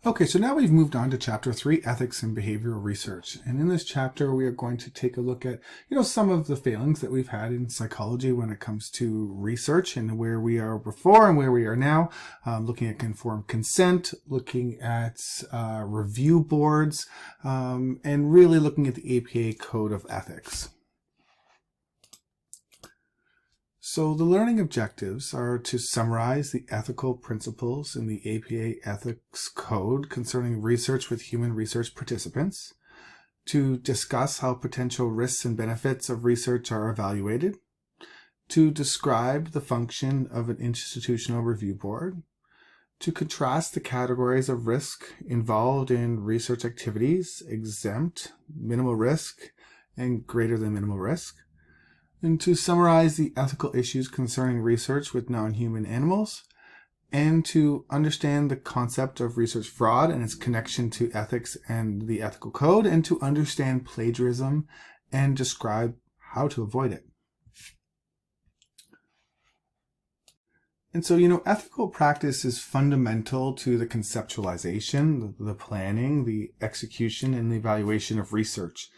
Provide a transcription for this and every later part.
Okay, so now we've moved on to chapter 3, ethics and behavioral research. And in this chapter, we are going to take a look at, some of the failings that we've had in psychology when it comes to research and where we are before and where we are now, looking at informed consent, looking at review boards, and really looking at the APA Code of Ethics. So the learning objectives are to summarize the ethical principles in the APA Ethics Code concerning research with human research participants, to discuss how potential risks and benefits of research are evaluated, to describe the function of an institutional review board, to contrast the categories of risk involved in research activities, exempt, minimal risk, and greater than minimal risk, and to summarize the ethical issues concerning research with non-human animals, and to understand the concept of research fraud and its connection to ethics and the ethical code, and to understand plagiarism and describe how to avoid it. And so, ethical practice is fundamental to the conceptualization, the planning, the execution, and the evaluation of research.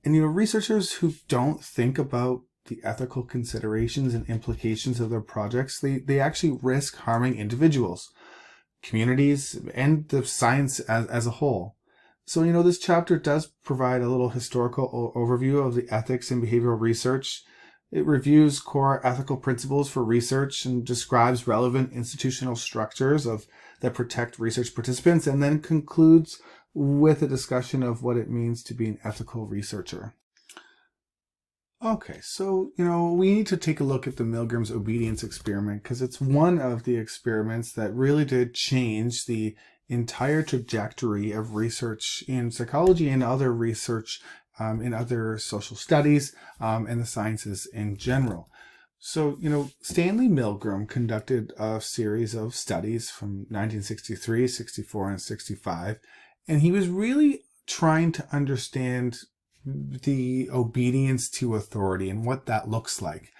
And, researchers who don't think about the ethical considerations and implications of their projects, they actually risk harming individuals, communities, and the science as a whole. So, this chapter does provide a little historical overview of the ethics in behavioral research. It reviews core ethical principles for research and describes relevant institutional structures that protect research participants, and then concludes with a discussion of what it means to be an ethical researcher. Okay, so, we need to take a look at the Milgram's obedience experiment because it's one of the experiments that really did change the entire trajectory of research in psychology and other research in other social studies and the sciences in general. So, Stanley Milgram conducted a series of studies from 1963, 64, and 65, and he was really trying to understand the obedience to authority and what that looks like.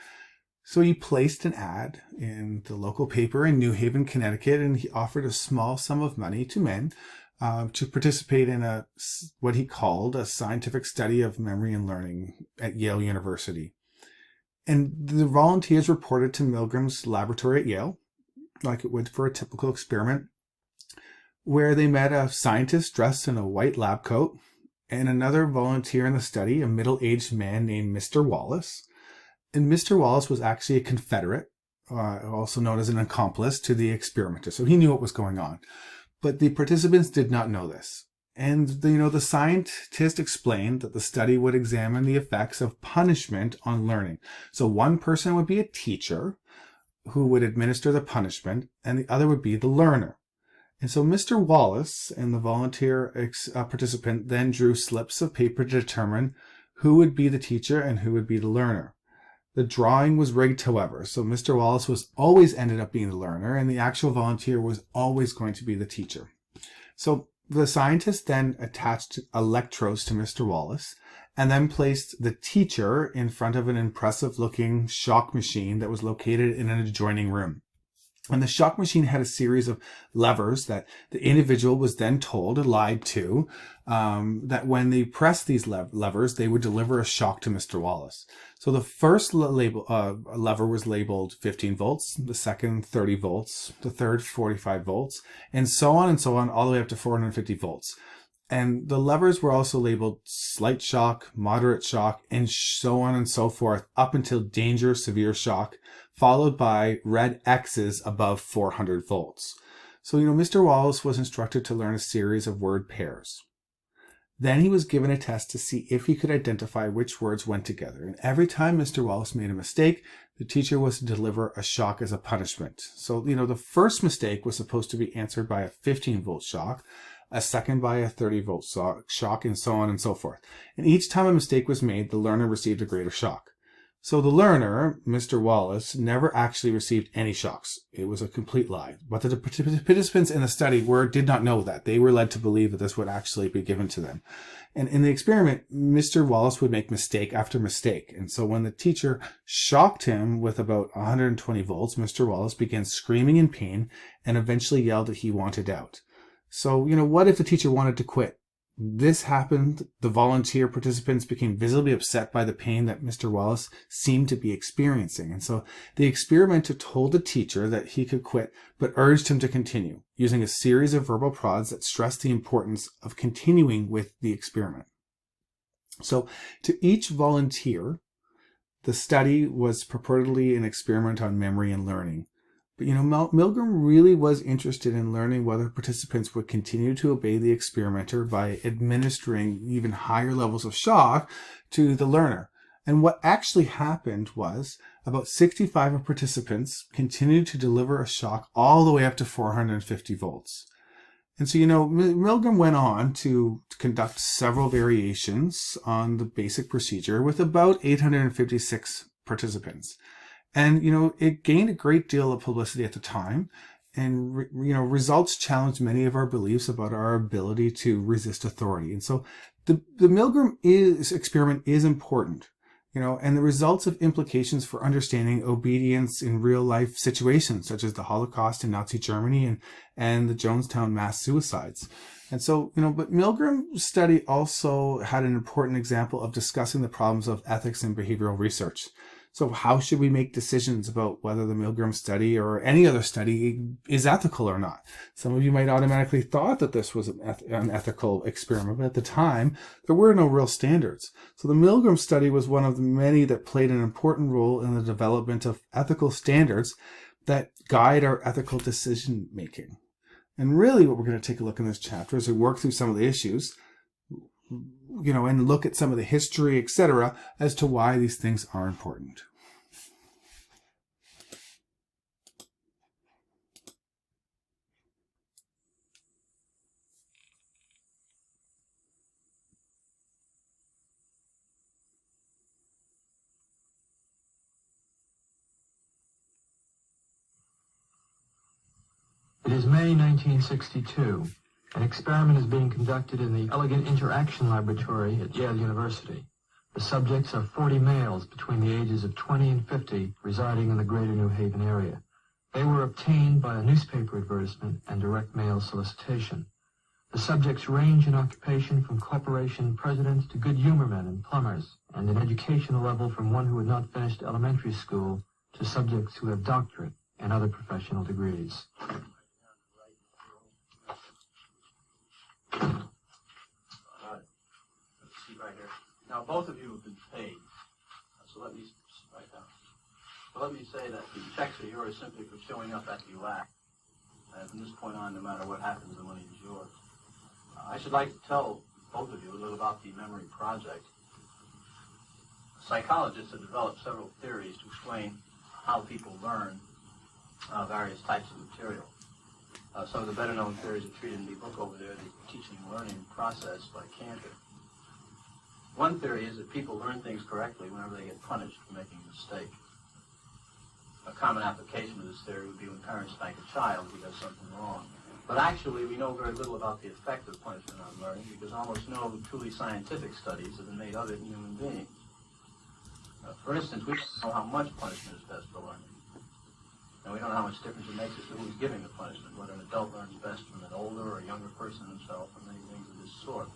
So he placed an ad in the local paper in New Haven, Connecticut, and he offered a small sum of money to men to participate in what he called a scientific study of memory and learning at Yale University. And the volunteers reported to Milgram's laboratory at Yale, like it would for a typical experiment, where they met a scientist dressed in a white lab coat and another volunteer in the study, a middle-aged man named Mr. Wallace. And Mr. Wallace was actually a Confederate, also known as an accomplice to the experimenter. So he knew what was going on. But the participants did not know this. And, the scientist explained that the study would examine the effects of punishment on learning. So one person would be a teacher who would administer the punishment, and the other would be the learner. And so Mr. Wallace and the volunteer participant then drew slips of paper to determine who would be the teacher and who would be the learner. The drawing was rigged, however, so Mr. Wallace was always ended up being the learner, and the actual volunteer was always going to be the teacher. So the scientist then attached electrodes to Mr. Wallace, and then placed the teacher in front of an impressive-looking shock machine that was located in an adjoining room. And the shock machine had a series of levers that the individual was then told and lied to, that when they pressed these levers, they would deliver a shock to Mr. Wallace. So the first lever was labeled 15 volts, the second 30 volts, the third 45 volts, and so on, all the way up to 450 volts. And the levers were also labeled slight shock, moderate shock, and so on and so forth, up until danger, severe shock, followed by red X's above 400 volts. So, Mr. Wallace was instructed to learn a series of word pairs. Then he was given a test to see if he could identify which words went together. And every time Mr. Wallace made a mistake, the teacher was to deliver a shock as a punishment. So, the first mistake was supposed to be answered by a 15-volt shock, a second by a 30-volt shock, and so on and so forth. And each time a mistake was made, the learner received a greater shock. So the learner, Mr. Wallace, never actually received any shocks. It was a complete lie. But the participants in the study did not know that. They were led to believe that this would actually be given to them. And in the experiment, Mr. Wallace would make mistake after mistake. And so when the teacher shocked him with about 120 volts, Mr. Wallace began screaming in pain and eventually yelled that he wanted out. So, what if the teacher wanted to quit? This happened. The volunteer participants became visibly upset by the pain that Mr. Wallace seemed to be experiencing. And so the experimenter told the teacher that he could quit, but urged him to continue, using a series of verbal prods that stressed the importance of continuing with the experiment. So to each volunteer, the study was purportedly an experiment on memory and learning. But Milgram really was interested in learning whether participants would continue to obey the experimenter by administering even higher levels of shock to the learner. And what actually happened was about 65 of participants continued to deliver a shock all the way up to 450 volts. And so, Milgram went on to conduct several variations on the basic procedure with about 856 participants. And, it gained a great deal of publicity at the time. And, results challenged many of our beliefs about our ability to resist authority. And so the Milgram experiment is important, and the results have implications for understanding obedience in real life situations, such as the Holocaust in Nazi Germany and the Jonestown mass suicides. And so, but Milgram's study also had an important example of discussing the problems of ethics in behavioral research. So how should we make decisions about whether the Milgram study or any other study is ethical or not? Some of you might automatically thought that this was an ethical experiment, but at the time, there were no real standards. So the Milgram study was one of the many that played an important role in the development of ethical standards that guide our ethical decision making. And really what we're going to take a look in this chapter is we work through some of the issues, and look at some of the history, etc., as to why these things are important. It is May 1962. An experiment is being conducted in the Elegant Interaction Laboratory at Yale University. The subjects are 40 males between the ages of 20 and 50 residing in the greater New Haven area. They were obtained by a newspaper advertisement and direct mail solicitation. The subjects range in occupation from corporation presidents to good humormen and plumbers, and in educational level from one who had not finished elementary school to subjects who have doctorate and other professional degrees. Right here. Now, both of you have been paid, so let me write down. So let me say that the checks are yours simply for showing up at the LAC. And from this point on, no matter what happens, the money is yours. I should like to tell both of you a little about the Memory Project. Psychologists have developed several theories to explain how people learn various types of material. Some of the better-known theories are treated in the book over there, The Teaching and Learning Process by Cantor. One theory is that people learn things correctly whenever they get punished for making a mistake. A common application of this theory would be when parents spank a child who does something wrong. But actually, we know very little about the effect of punishment on learning because almost no truly scientific studies have been made of it in human beings. For instance, we don't know how much punishment is best for learning. And we don't know how much difference it makes as to who's giving the punishment, whether an adult learns best from an older or a younger person himself, and many things of this sort.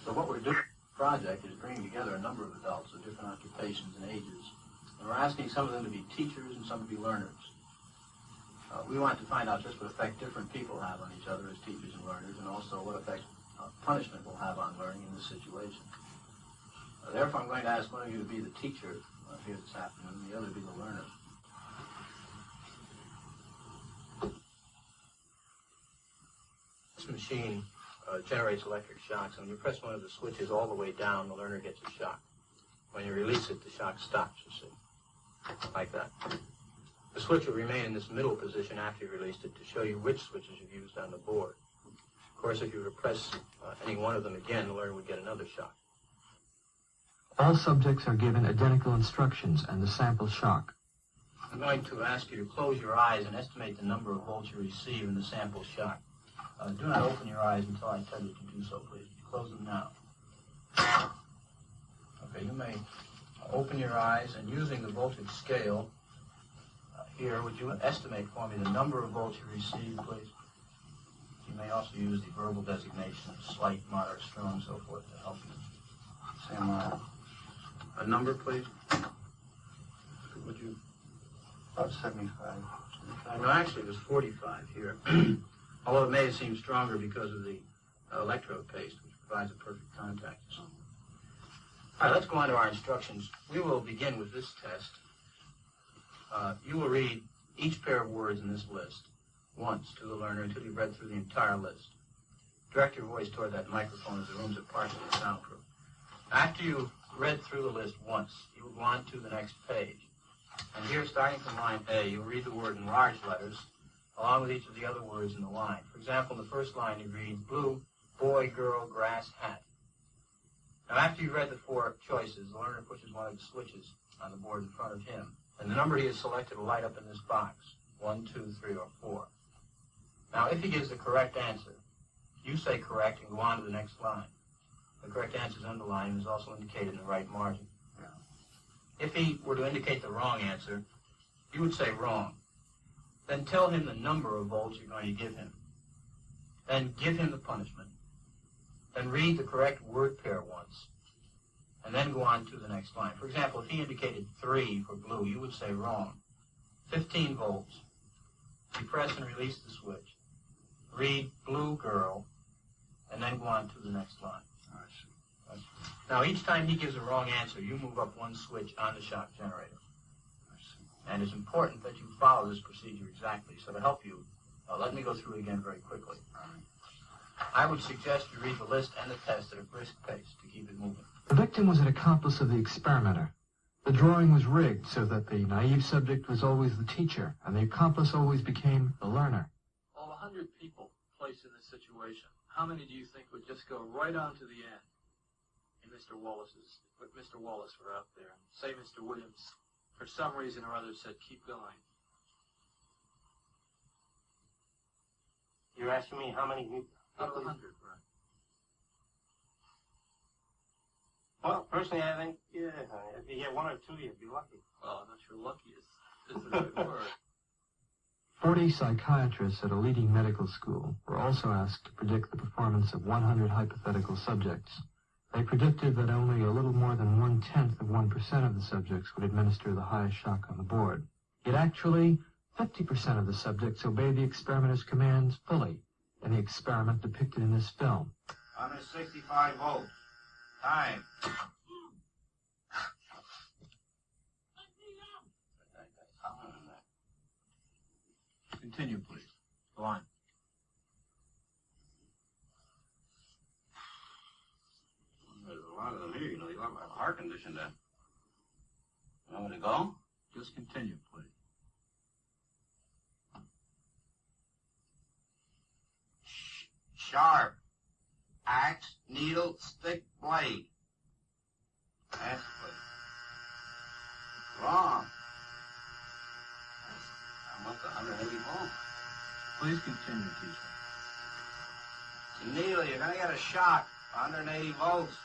So what we're doing project is bringing together a number of adults of different occupations and ages, and we're asking some of them to be teachers and some to be learners. We want to find out just what effect different people have on each other as teachers and learners, and also what effect punishment will have on learning in this situation. Therefore, I'm going to ask one of you to be the teacher here this afternoon, and the other to be the learner. This machine generates electric shocks. When you press one of the switches all the way down, the learner gets a shock. When you release it, the shock stops, you see, like that. The switch will remain in this middle position after you released it to show you which switches you've used on the board. Of course, if you were to press any one of them again, the learner would get another shock. All subjects are given identical instructions and the sample shock. I'm going to ask you to close your eyes and estimate the number of volts you receive in the sample shock. Do not open your eyes until I tell you to do so, please. Close them now. Okay, you may open your eyes, and using the voltage scale here, would you estimate for me the number of volts you receive, please? You also use the verbal designation of slight, moderate, strong, so forth to help you. Sam, a number, please. Would you? About 75. No, actually, it was 45 here. Although it may seem stronger because of the electrode paste, which provides a perfect contact. All right, let's go on to our instructions. We will begin with this test. You will read each pair of words in this list once to the learner until you've read through the entire list. Direct your voice toward that microphone as the rooms are partially soundproof. After you've read through the list once, you will go on to the next page. And here, starting from line A, you'll read the word in large letters, along with each of the other words in the line. For example, in the first line, you read blue, boy, girl, grass, hat. Now, after you've read the four choices, the learner pushes one of the switches on the board in front of him, and the number he has selected will light up in this box, 1, 2, 3, or 4. Now, if he gives the correct answer, you say correct and go on to the next line. The correct answer is underlined and is also indicated in the right margin. If he were to indicate the wrong answer, you would say wrong. Then tell him the number of volts you're going to give him. Then give him the punishment. Then read the correct word pair once. And then go on to the next line. For example, if he indicated 3 for blue, you would say wrong. 15 volts. You press and release the switch. Read blue girl, and then go on to the next line. Now, each time he gives a wrong answer, you move up one switch on the shock generator. And it's important that you follow this procedure exactly. So to help you, let me go through it again very quickly. I would suggest you read the list and the test at a brisk pace to keep it moving. The victim was an accomplice of the experimenter. The drawing was rigged so that the naive subject was always the teacher, and the accomplice always became the learner. Of 100 people placed in this situation, how many do you think would just go right on to the end in Mr. Wallace's, if Mr. Wallace were out there, and say Mr. Williams, for some reason or other, said, keep going? You're asking me how many people? Out of 100, right? Well, personally, I think, yeah, if you get 1 or 2, you'd be lucky. Well, I'm not sure lucky is the right word. 40 psychiatrists at a leading medical school were also asked to predict the performance of 100 hypothetical subjects. They predicted that only a little more than 1/10 of 1% of the subjects would administer the highest shock on the board. Yet actually, 50% of the subjects obeyed the experimenter's commands fully in the experiment depicted in this film. 165 volts. Time. Continue, please. Go on. There's a lot of them here, you know, you have a heart condition then. You want me to go? Just continue, please. Sharp. Axe, needle, stick, blade. That's please. Wrong. I'm up to 180 volts. Please continue, teacher. Needle, you're gonna get a shock. 180 volts.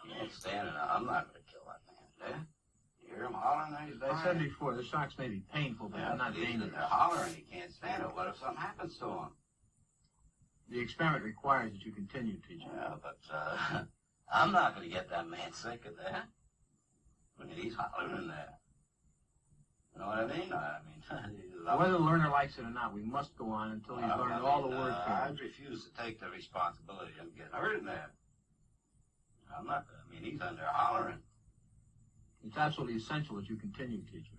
You can't stand it. I'm not gonna kill that man, eh? You hear him hollering there? He's I dying. said before, the shocks may be painful, but Yeah, they're not dangerous. they're hollering. He can't stand it. What if something happens to him? The experiment requires that you continue, teacher. Yeah, but I'm not going to get that man sick of that. I mean, he's hollering in there. You know what I mean? Whether the learner likes it or not, we must go on until he's learned all the word pairs. I refuse to take the responsibility of getting hurt in there. I'm not. I mean, he's under hollering. It's absolutely essential that you continue, teacher.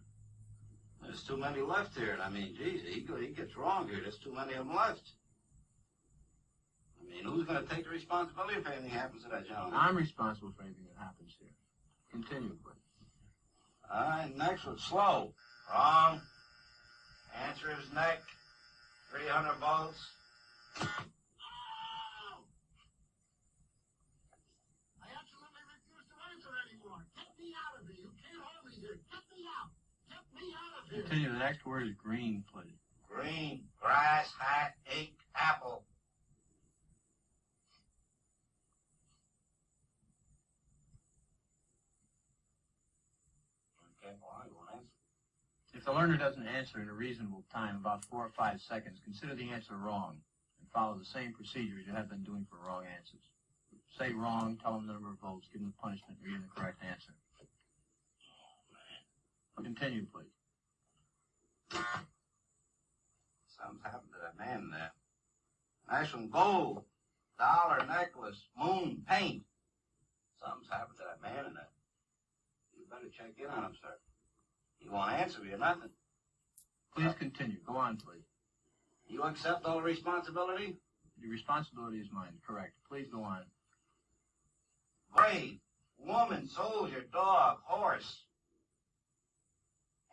There's too many left here. And I mean, geez, he gets wrong here. There's too many of them left. I mean, who's going to take the responsibility if anything happens to that gentleman? I'm responsible for anything that happens here. Continue, please. All right, next one, slow. Wrong. Answer is neck. 300 volts. I absolutely refuse to answer anymore. Get me out of here. You can't hold me here. Get me out. Get me out of here. Continue. The next word is green, please. Green, grass, hat, ink, apple. Okay, well, I won't answer. the learner doesn't answer in a reasonable time, about 4 or 5 seconds, consider the answer wrong and follow the same procedures you have been doing for wrong answers. Say wrong, tell them the number of votes, give them the punishment, read them the correct answer. Continue, please. Something's happened to that man there. Nice one, gold, dollar, necklace, moon, paint. Something's happened to that man in there. You better check in on him, sir. He won't answer you, nothing. Please continue. Go on, please. You accept all responsibility? The responsibility is mine, correct. Please go on. Brave, woman, soldier, dog, horse.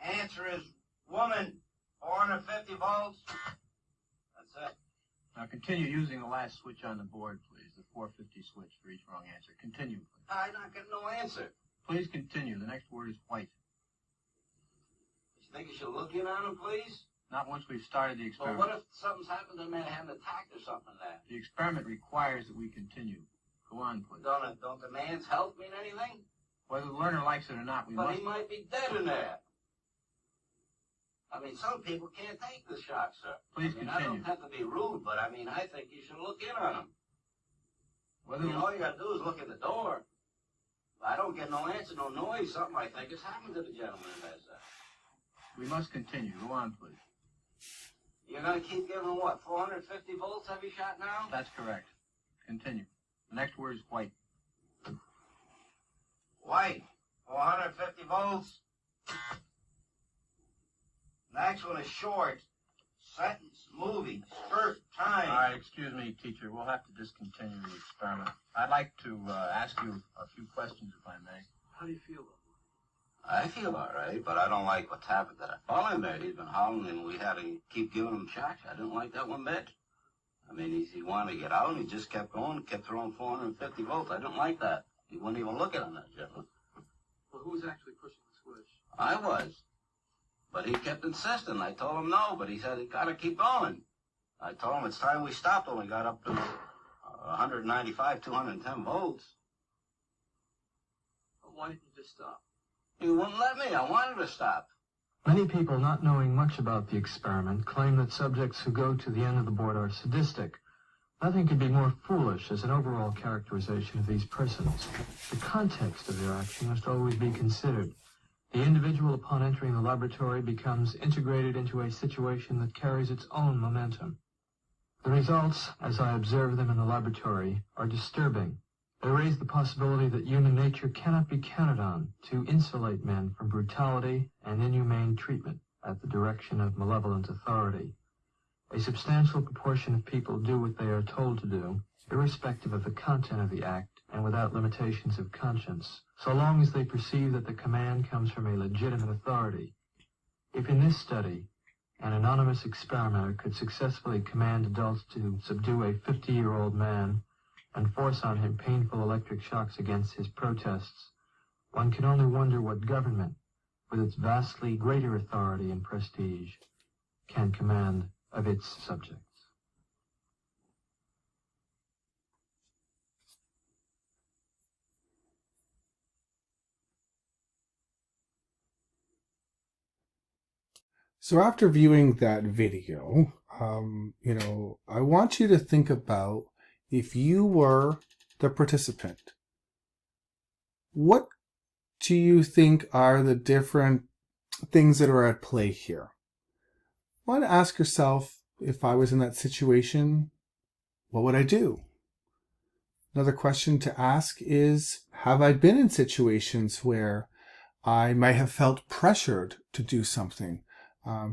Answer is woman, 450 volts. That's it. Now continue using the last switch on the board, please. The 450 switch for each wrong answer. Continue, please. I'm not getting no answer. Please continue. The next word is white. You think you should look in on him, please? Not once we've started the Well, experiment. what if something's happened to the man, had an attack or something there? The experiment requires that we continue. Go on, please. Don't the man's health mean anything? Whether the learner likes it or not, we But must... he might be dead in there. I mean, some people can't take the shock, sir. Please I continue. don't have to be rude, but I mean, I think you should look in on him. Whether All you gotta do is look at the door. If I don't get no answer, no noise, something I think has happened to the gentleman in there, sir. we must continue. Go on, please. You're gonna keep giving him what, 450 volts every shot now? That's correct. Continue. The next word is white. White, 450 volts. Next one is short. Sentence, movie, skirt, time. All right, excuse me, teacher. We'll have to discontinue the experiment. I'd like to ask you a few questions, if I may. How do you feel? I feel all right, but I don't like what's happened to that fellow in there. He's been howling, and we had to keep giving him shots. I didn't like that one bit. I mean, he wanted to get out, and he just kept going, kept throwing 450 volts. I didn't like that. He wouldn't even look at him, that gentleman. Well, who was actually pushing the switch? I was. But he kept insisting. I told him no, but he said, he got to keep going. I told him it's time we stopped when we got up to 195, 210 volts. Well, why didn't you just stop? He wouldn't let me. I wanted to stop. Many people, not knowing much about the experiment, claim that subjects who go to the end of the board are sadistic. Nothing could be more foolish as an overall characterization of these persons. The context of their action must always be considered. The individual, upon entering the laboratory, becomes integrated into a situation that carries its own momentum. The results, as I observe them in the laboratory, are disturbing. They raise the possibility that human nature cannot be counted on to insulate men from brutality and inhumane treatment at the direction of malevolent authority. A substantial proportion of people do what they are told to do, irrespective of the content of the act and without limitations of conscience, so long as they perceive that the command comes from a legitimate authority. If in this study, an anonymous experimenter could successfully command adults to subdue a 50-year-old man and force on him painful electric shocks against his protests, one can only wonder what government, with its vastly greater authority and prestige, can command of its subjects. So after viewing that video, I want you to think about if you were the participant. What do you think are the different things that are at play here? I want to ask yourself, if I was in that situation, what would I do? Another question to ask is, have I been in situations where I might have felt pressured to do something?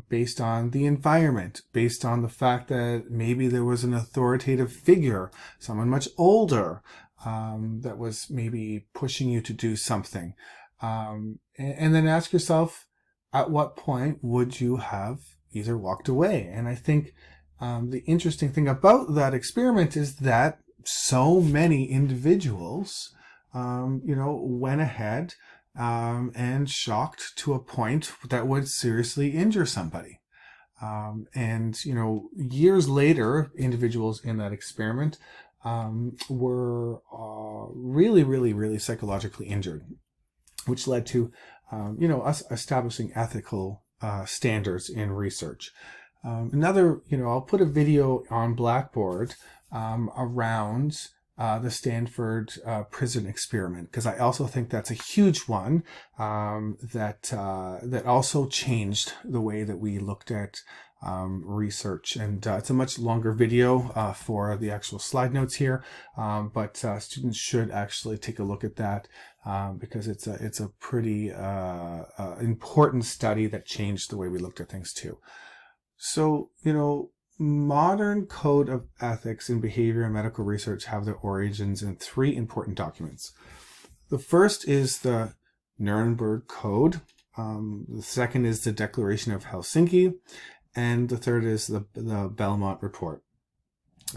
Based on the environment, based on the fact that maybe there was an authoritative figure, someone much older, that was maybe pushing you to do something. And then ask yourself, at what point would you have either walked away? And I think the interesting thing about that experiment is that so many individuals, went ahead and shocked to a point that would seriously injure somebody. Years later, individuals in that experiment were really, really, really psychologically injured, which led to, us establishing ethical standards in research. I'll put a video on Blackboard around the Stanford prison experiment, because I also think that's a huge one that also changed the way that we looked at research. And it's a much longer video for the actual slide notes here, but students should actually take a look at that because it's a pretty important study that changed the way we looked at things too. So, modern code of ethics in behavior and medical research have their origins in 3 important documents. The first is the Nuremberg Code. The second is the Declaration of Helsinki. And the third is the Belmont Report.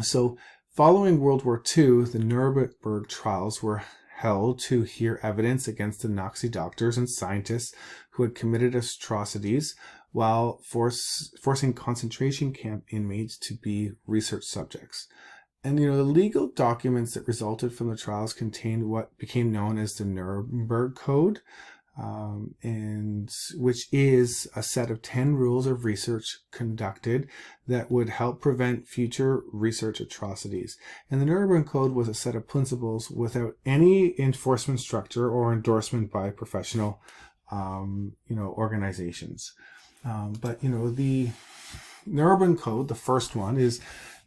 So following World War II, the Nuremberg trials were held to hear evidence against the Nazi doctors and scientists who had committed atrocities while forcing concentration camp inmates to be research subjects. And, the legal documents that resulted from the trials contained what became known as the Nuremberg Code, and which is a set of 10 rules of research conducted that would help prevent future research atrocities. And the Nuremberg Code was a set of principles without any enforcement structure or endorsement by professional, organizations. But the Nuremberg Code, the first one, is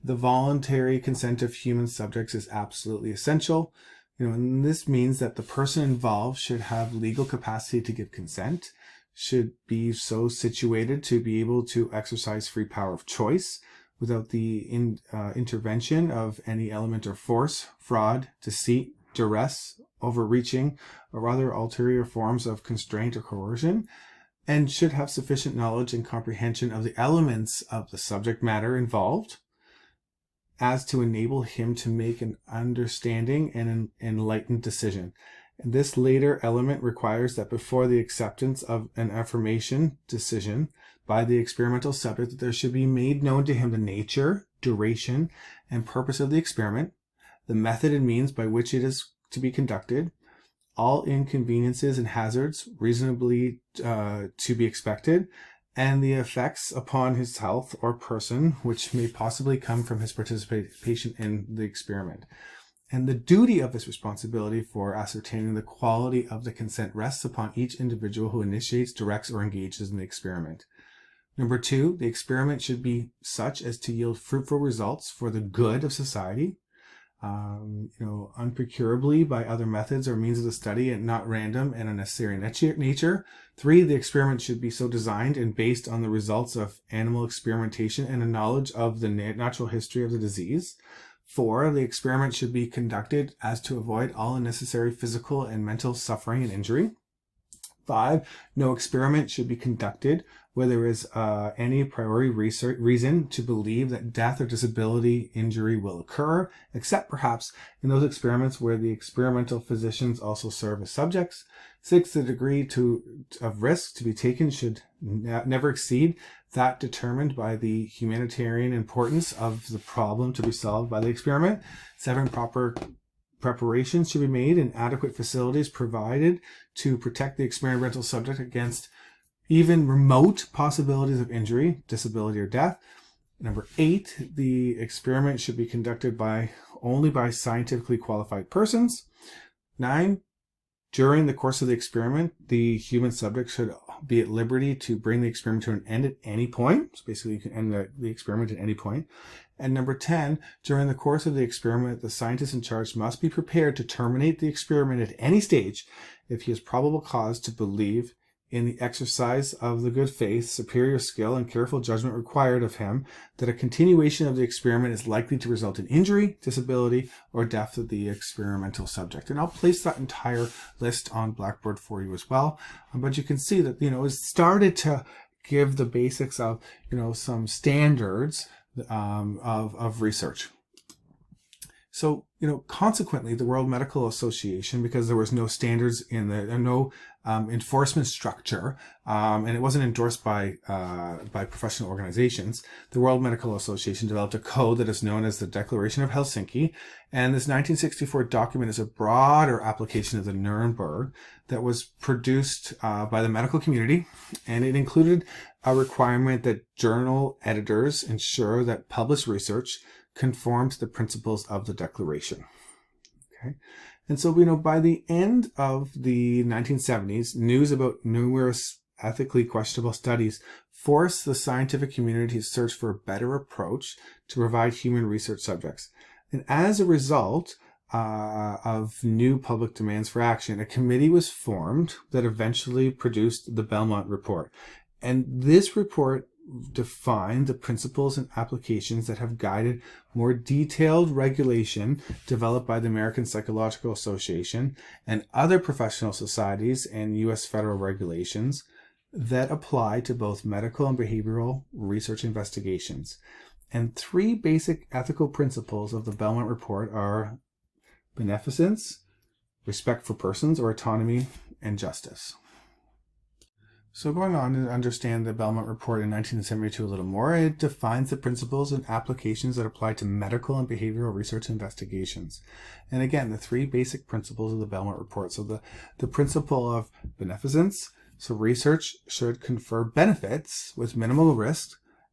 the voluntary consent of human subjects is absolutely essential. And this means that the person involved should have legal capacity to give consent, should be so situated to be able to exercise free power of choice without the intervention of any element of force, fraud, deceit, duress, overreaching, or other ulterior forms of constraint or coercion, and should have sufficient knowledge and comprehension of the elements of the subject matter involved as to enable him to make an understanding and an enlightened decision. And this later element requires that before the acceptance of an affirmation decision by the experimental subject, that there should be made known to him the nature, duration, and purpose of the experiment, the method and means by which it is to be conducted, all inconveniences and hazards reasonably to be expected, and the effects upon his health or person which may possibly come from his participation in the experiment. And the duty of this responsibility for ascertaining the quality of the consent rests upon each individual who initiates, directs, or engages in the experiment. Number 2, the experiment should be such as to yield fruitful results for the good of society, unprocurably by other methods or means of the study, and not random and unnecessary nature. 3, the experiment should be so designed and based on the results of animal experimentation and a knowledge of the natural history of the disease. 4, the experiment should be conducted as to avoid all unnecessary physical and mental suffering and injury. 5, no experiment should be conducted where there is any priori reason to believe that death or disability injury will occur, except perhaps in those experiments where the experimental physicians also serve as subjects. 6, the degree of risk to be taken should never exceed that determined by the humanitarian importance of the problem to be solved by the experiment. 7, proper preparations should be made and adequate facilities provided to protect the experimental subject against even remote possibilities of injury, disability, or death. Number 8, the experiment should be conducted only by scientifically qualified persons. 9, during the course of the experiment, the human subject should be at liberty to bring the experiment to an end at any point. So basically, you can end the experiment at any point. And number 10, during the course of the experiment, the scientist in charge must be prepared to terminate the experiment at any stage if he has probable cause to believe in the exercise of the good faith, superior skill, and careful judgment required of him that a continuation of the experiment is likely to result in injury, disability, or death of the experimental subject. And I'll place that entire list on Blackboard for you as well. But you can see that, it started to give the basics of, some standards of research. So, consequently, the World Medical Association, because there was no standards no enforcement structure, and it wasn't endorsed by professional organizations, the World Medical Association developed a code that is known as the Declaration of Helsinki. And this 1964 document is a broader application of the Nuremberg that was produced by the medical community. And it included a requirement that journal editors ensure that published research conform to the principles of the Declaration. Okay. And so, by the end of the 1970s, news about numerous ethically questionable studies forced the scientific community to search for a better approach to provide human research subjects. And as a result of new public demands for action, a committee was formed that eventually produced the Belmont Report. And this report defined the principles and applications that have guided more detailed regulation developed by the American Psychological Association and other professional societies and U.S. federal regulations that apply to both medical and behavioral research investigations. And three basic ethical principles of the Belmont Report are beneficence, respect for persons or autonomy, and justice. So going on to understand the Belmont Report in 1972 a little more, it defines the principles and applications that apply to medical and behavioral research investigations. And again, the three basic principles of the Belmont Report. So the principle of beneficence. So research should confer benefits with minimal risk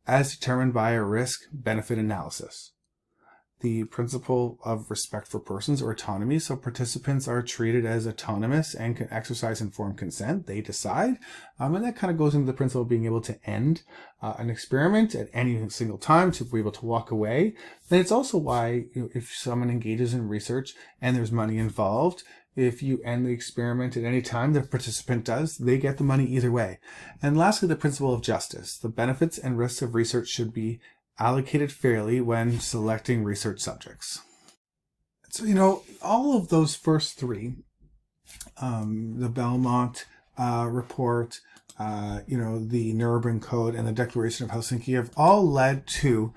as determined by a risk-benefit analysis. The principle of respect for persons or autonomy. So participants are treated as autonomous and can exercise informed consent. They decide. And that kind of goes into the principle of being able to end an experiment at any single time, to be able to walk away. And it's also why if someone engages in research and there's money involved, if you end the experiment at any time, the participant does, they get the money either way. And lastly, the principle of justice. The benefits and risks of research should be allocated fairly when selecting research subjects. So, all of those first three, the Belmont Report, the Nuremberg Code, and the Declaration of Helsinki have all led to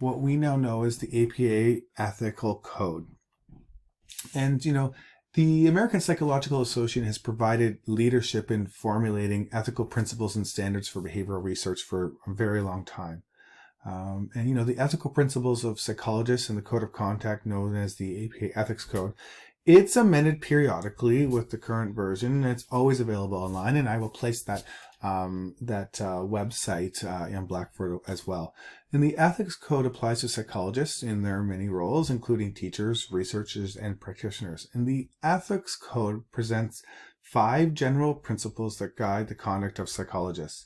what we now know as the APA Ethical Code. And, the American Psychological Association has provided leadership in formulating ethical principles and standards for behavioral research for a very long time. And the ethical principles of psychologists and the code of conduct known as the APA Ethics Code, it's amended periodically with the current version, and it's always available online. And I will place that website in Blackboard as well. And the Ethics Code applies to psychologists in their many roles, including teachers, researchers, and practitioners. And the Ethics Code presents 5 general principles that guide the conduct of psychologists.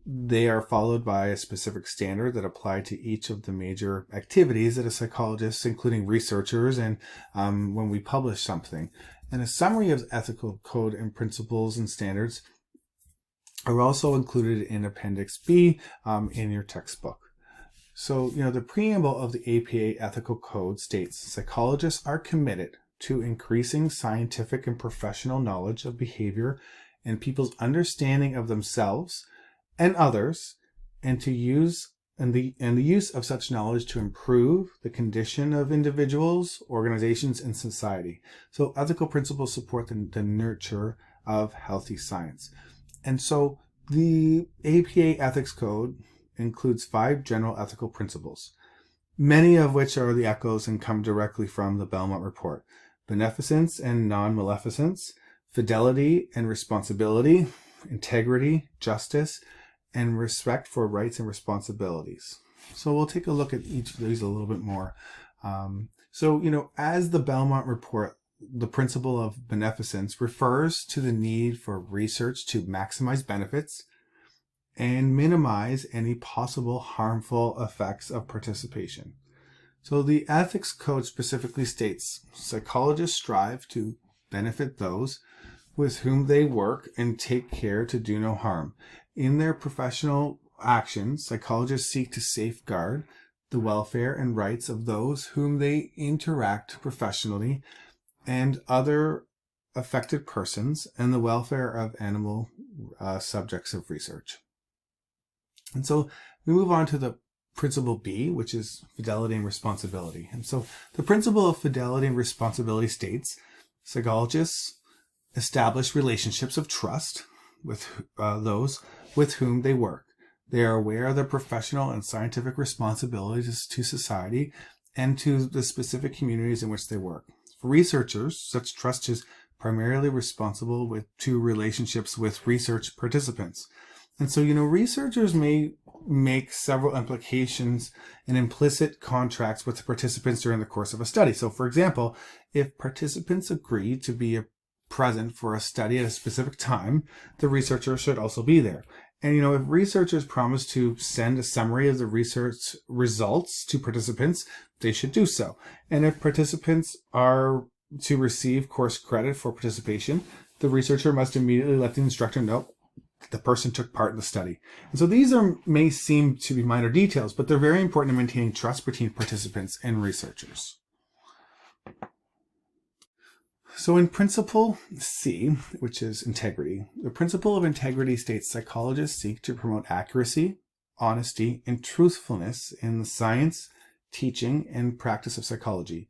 They are followed by a specific standard that apply to each of the major activities that a psychologist, including researchers, and when we publish something. And a summary of ethical code and principles and standards are also included in Appendix B in your textbook. So, the preamble of the APA Ethical Code states, psychologists are committed to increasing scientific and professional knowledge of behavior and people's understanding of themselves and others, and the use of such knowledge to improve the condition of individuals, organizations, and society. So ethical principles support the nurture of healthy science. And so the APA Ethics Code includes 5 general ethical principles, many of which are the echoes and come directly from the Belmont Report. Beneficence and non-maleficence, fidelity and responsibility, integrity, justice, and respect for rights and responsibilities. So we'll take a look at each of these a little bit more. As the Belmont Report, the principle of beneficence refers to the need for research to maximize benefits and minimize any possible harmful effects of participation. So the Ethics Code specifically states, psychologists strive to benefit those with whom they work and take care to do no harm. In their professional actions, psychologists seek to safeguard the welfare and rights of those whom they interact professionally and other affected persons, and the welfare of animal subjects of research. And so we move on to the principle B, which is fidelity and responsibility. And so the principle of fidelity and responsibility states psychologists establish relationships of trust with those with whom they work. They are aware of their professional and scientific responsibilities to society and to the specific communities in which they work. For researchers, such trust is primarily responsible to relationships with research participants. And so, researchers may make several implications and implicit contracts with the participants during the course of a study. So, for example, if participants agree to be present for a study at a specific time, the researcher should also be there. And, if researchers promise to send a summary of the research results to participants, they should do so. And if participants are to receive course credit for participation, the researcher must immediately let the instructor know the person took part in the study. And so these may seem to be minor details, but they're very important in maintaining trust between participants and researchers. So in principle C, which is integrity, the principle of integrity states psychologists seek to promote accuracy, honesty, and truthfulness in the science, teaching, and practice of psychology.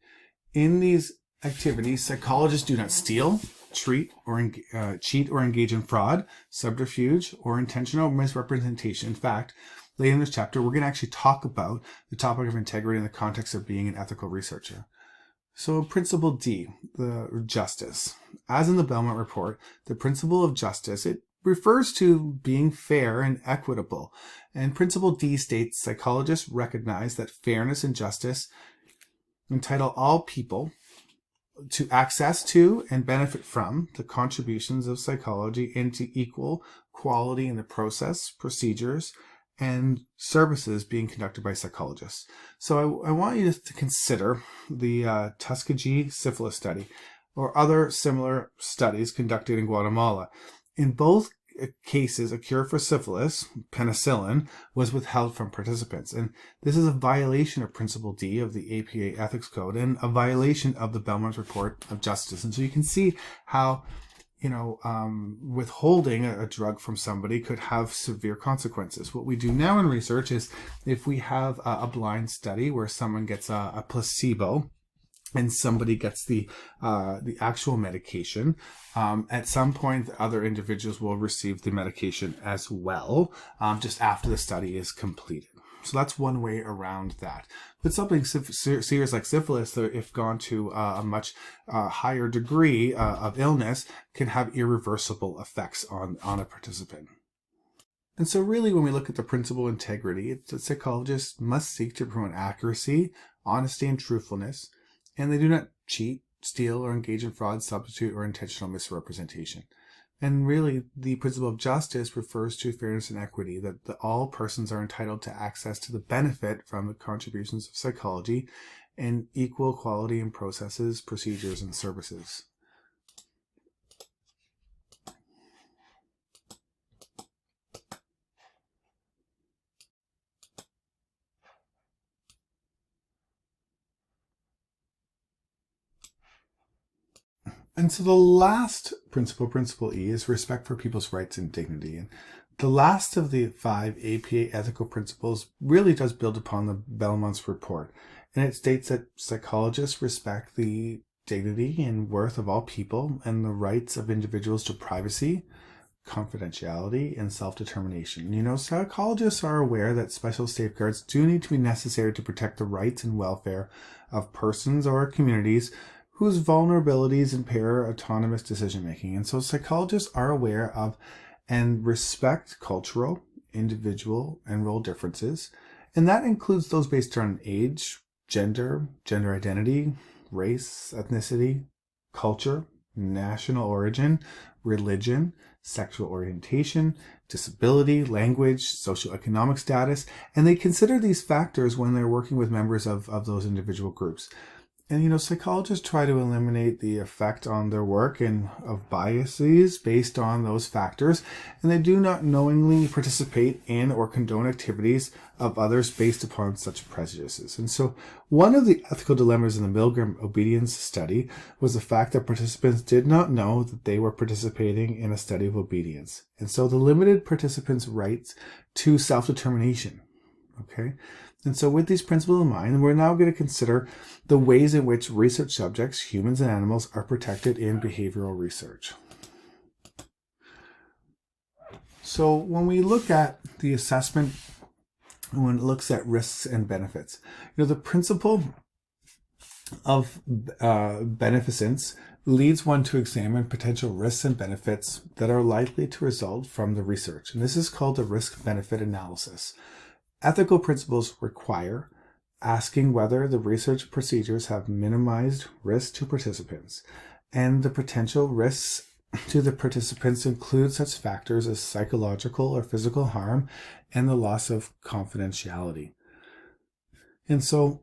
In these activities, psychologists do not steal, cheat, or engage in fraud, subterfuge, or intentional misrepresentation. In fact, later in this chapter, we're going to actually talk about the topic of integrity in the context of being an ethical researcher. So principle D, the justice. As in the Belmont Report, the principle of justice, it refers to being fair and equitable. And principle D states psychologists recognize that fairness and justice entitle all people to access to and benefit from the contributions of psychology into equal quality in the process, procedures, and services being conducted by psychologists. So I want you to consider the Tuskegee syphilis study or other similar studies conducted in Guatemala. In both cases, a cure for syphilis, penicillin, was withheld from participants. And this is a violation of Principle D of the APA Ethics Code and a violation of the Belmont Report of Justice. And so you can see how withholding a drug from somebody could have severe consequences. What we do now in research is if we have a blind study where someone gets a placebo and somebody gets the actual medication, at some point the other individuals will receive the medication as well, just after the study is completed. So that's one way around that. But something serious like syphilis, if gone to a much higher degree of illness, can have irreversible effects on a participant. And so really when we look at the principle of integrity, it's that psychologists must seek to promote accuracy, honesty, and truthfulness, and they do not cheat, steal, or engage in fraud, substitute, or intentional misrepresentation. And really, the principle of justice refers to fairness and equity, that all persons are entitled to access to the benefit from the contributions of psychology and equal quality in processes, procedures, and services. And so the last principle, Principle E, is respect for people's rights and dignity. And the last of the 5 APA ethical principles really does build upon the Belmont's report. And it states that psychologists respect the dignity and worth of all people and the rights of individuals to privacy, confidentiality, and self-determination. Psychologists are aware that special safeguards do need to be necessary to protect the rights and welfare of persons or communities whose vulnerabilities impair autonomous decision-making. And so psychologists are aware of and respect cultural, individual, and role differences. And that includes those based on age, gender identity, race, ethnicity, culture, national origin, religion, sexual orientation, disability, language, socioeconomic status. And they consider these factors when they're working with members of those individual groups. And, psychologists try to eliminate the effect on their work and of biases based on those factors, and they do not knowingly participate in or condone activities of others based upon such prejudices. And so one of the ethical dilemmas in the Milgram obedience study was the fact that participants did not know that they were participating in a study of obedience. And so the limited participants' rights to self-determination. Okay. And so with these principles in mind, we're now going to consider the ways in which research subjects, humans and animals, are protected in behavioral research. So when we look at the assessment, when it looks at risks and benefits, the principle of beneficence leads one to examine potential risks and benefits that are likely to result from the research. And this is called the risk-benefit analysis. Ethical principles require asking whether the research procedures have minimized risk to participants, and the potential risks to the participants include such factors as psychological or physical harm and the loss of confidentiality. And so,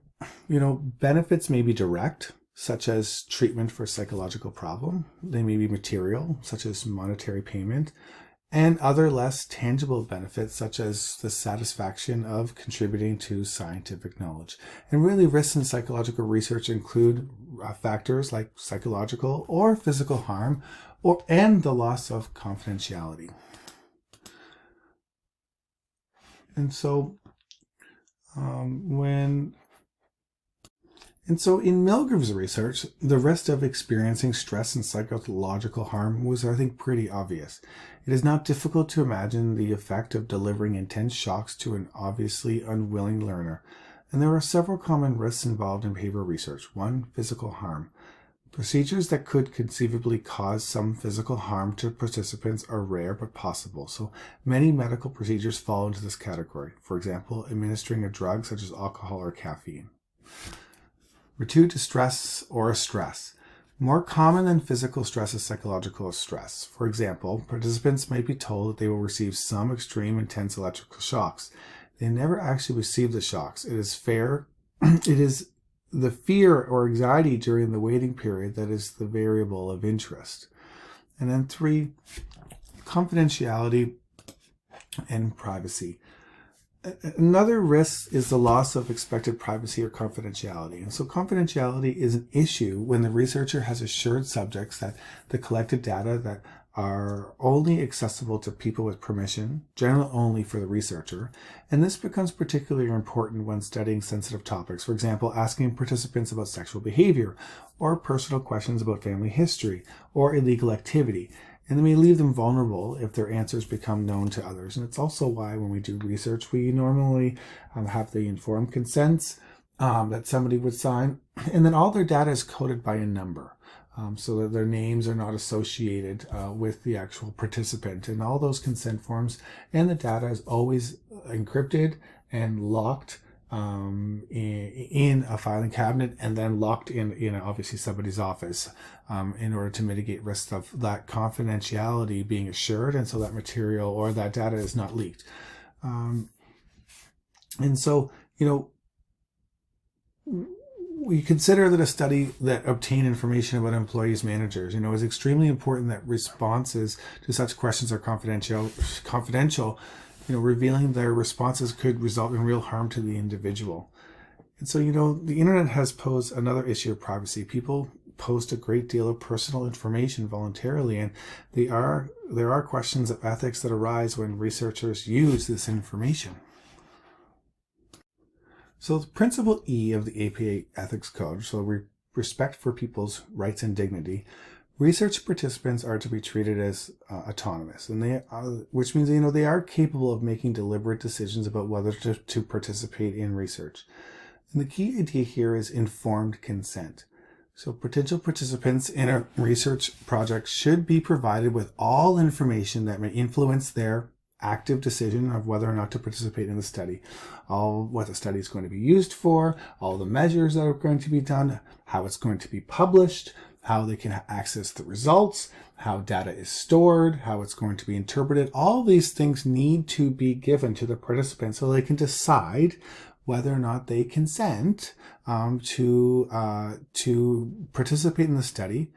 benefits may be direct, such as treatment for psychological problem. They may be material, such as monetary payment, and other less tangible benefits, such as the satisfaction of contributing to scientific knowledge. And really, risks in psychological research include factors like psychological or physical harm, and the loss of confidentiality. And so, in Milgram's research, the risk of experiencing stress and psychological harm was, I think, pretty obvious. It is not difficult to imagine the effect of delivering intense shocks to an obviously unwilling learner. And there are several common risks involved in behavioral research. 1, physical harm. Procedures that could conceivably cause some physical harm to participants are rare but possible. So many medical procedures fall into this category. For example, administering a drug such as alcohol or caffeine. 2, distress or stress. More common than physical stress is psychological stress. For example, participants might be told that they will receive some extreme intense electrical shocks. They never actually receive the shocks. It is the fear or anxiety during the waiting period that is the variable of interest. And then 3, confidentiality and privacy. Another risk is the loss of expected privacy or confidentiality. And so confidentiality is an issue when the researcher has assured subjects that the collected data that are only accessible to people with permission, generally only for the researcher. And this becomes particularly important when studying sensitive topics. For example, asking participants about sexual behavior, or personal questions about family history, or illegal activity. And they may leave them vulnerable if their answers become known to others. And it's also why when we do research, we normally have the informed consents that somebody would sign. And then all their data is coded by a number. So that their names are not associated with the actual participant. And all those consent forms and the data is always encrypted and locked in a filing cabinet, and then locked in obviously somebody's office in order to mitigate risks of that confidentiality being assured, and so that material or that data is not leaked. And so, we consider that a study that obtained information about employees' managers, is extremely important that responses to such questions are confidential. Revealing their responses could result in real harm to the individual. And so, the internet has posed another issue of privacy. People post a great deal of personal information voluntarily, and there are questions of ethics that arise when researchers use this information. So the principle E of the APA Ethics Code, so respect for people's rights and dignity, research participants are to be treated as autonomous, and which means they are capable of making deliberate decisions about whether to participate in research. And the key idea here is informed consent. So potential participants in a research project should be provided with all information that may influence their active decision of whether or not to participate in the study, all what the study is going to be used for, all the measures that are going to be done, how it's going to be published, how they can access the results, how data is stored, how it's going to be interpreted. All these things need to be given to the participants so they can decide whether or not they consent to participate in the study,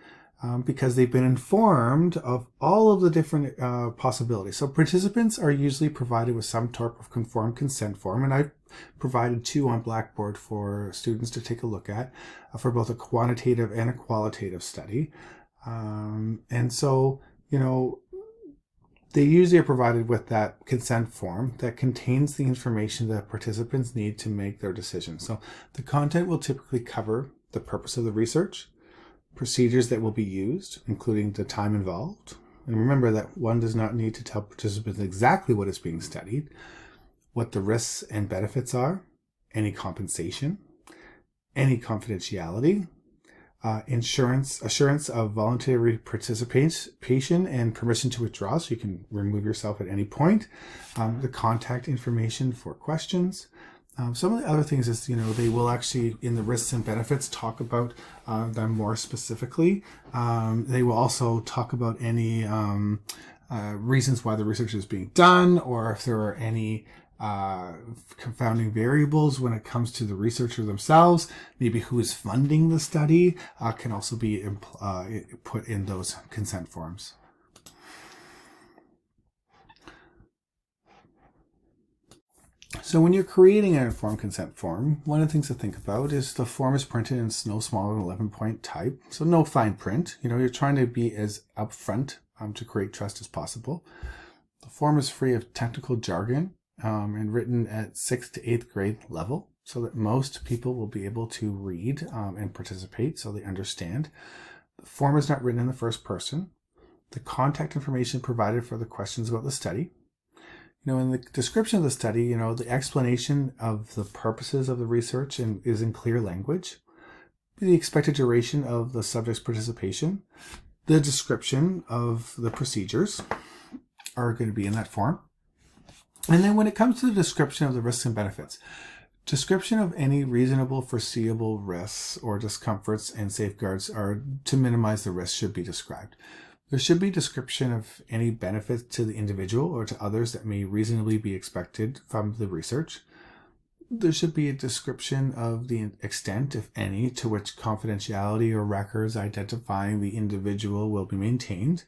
because they've been informed of all of the different possibilities. So participants are usually provided with some type of conformed consent form, and I've provided 2 on Blackboard for students to take a look at for both a quantitative and a qualitative study. And so, They usually are provided with that consent form that contains the information that participants need to make their decision. So the content will typically cover the purpose of the research, procedures that will be used, including the time involved. And remember that one does not need to tell participants exactly what is being studied, what the risks and benefits are, any compensation, any confidentiality, assurance of voluntary participation and permission to withdraw, so you can remove yourself at any point, the contact information for questions. Some of the other things is, they will actually, in the risks and benefits, talk about them more specifically. They will also talk about any reasons why the research is being done, or if there are any confounding variables when it comes to the researcher themselves. Maybe who is funding the study can also be put in those consent forms. So when you're creating an informed consent form, one of the things to think about is the form is printed in no smaller than 11-point type, so no fine print. You're trying to be as upfront to create trust as possible. The form is free of technical jargon and written at 6th to 8th grade level, so that most people will be able to read and participate, so they understand. The form is not written in the first person. The contact information provided for the questions about the study. In the description of the study, the explanation of the purposes of the research is in clear language. The expected duration of the subject's participation, the description of the procedures are going to be in that form. And then when it comes to the description of the risks and benefits, description of any reasonable foreseeable risks or discomforts and safeguards are to minimize the risk should be described. There should be description of any benefits to the individual or to others that may reasonably be expected from the research. There should be a description of the extent, if any, to which confidentiality or records identifying the individual will be maintained.